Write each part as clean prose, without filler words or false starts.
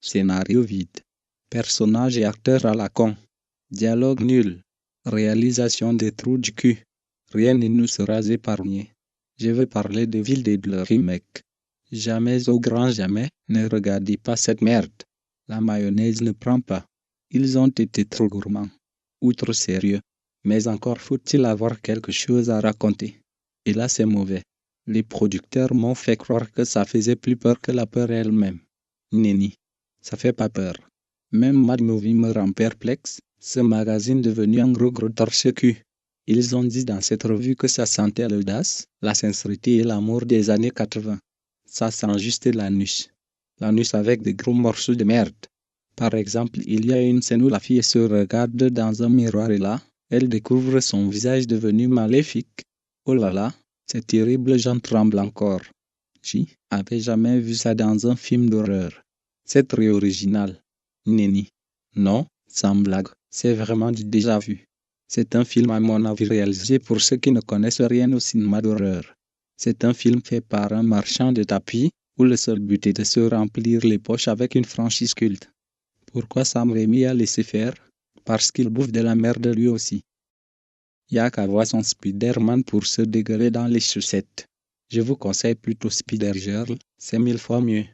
Scénario vide. Personnages et acteurs à la con. Dialogue nul. Réalisation des trous du cul. Rien ne nous sera épargné. Je veux parler de Ville et de leur remake. Jamais au grand jamais, ne regardez pas cette merde. La mayonnaise ne prend pas. Ils ont été trop gourmands. Ou trop sérieux. Mais encore faut-il avoir quelque chose à raconter. Et là c'est mauvais. Les producteurs m'ont fait croire que ça faisait plus peur que la peur elle-même. Nenni. Ça fait pas peur. Même Mad Movie me rend perplexe, ce magazine devenu un gros torche-cul. Ils ont dit dans cette revue que ça sentait l'audace, la sincérité et l'amour des années 80. Ça sent juste l'anus. L'anus avec des gros morceaux de merde. Par exemple, il y a une scène où la fille se regarde dans un miroir et là, elle découvre son visage devenu maléfique. Oh là là, c'est terrible, j'en tremble encore. J'avais jamais vu ça dans un film d'horreur. C'est très original. Nenni. Non, sans blague, c'est vraiment du déjà vu. C'est un film à mon avis réalisé pour ceux qui ne connaissent rien au cinéma d'horreur. C'est un film fait par un marchand de tapis, où le seul but est de se remplir les poches avec une franchise culte. Pourquoi Sam Raimi a laissé faire? Parce qu'il bouffe de la merde lui aussi. Y'a qu'à voir son Spider-Man pour se dégueuler dans les chaussettes. Je vous conseille plutôt Spider-Girl, c'est 1000 fois mieux.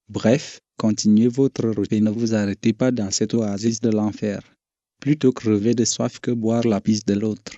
Bref, continuez votre route et ne vous arrêtez pas dans cette oasis de l'enfer. Plutôt crever de soif que boire la pisse de l'autre.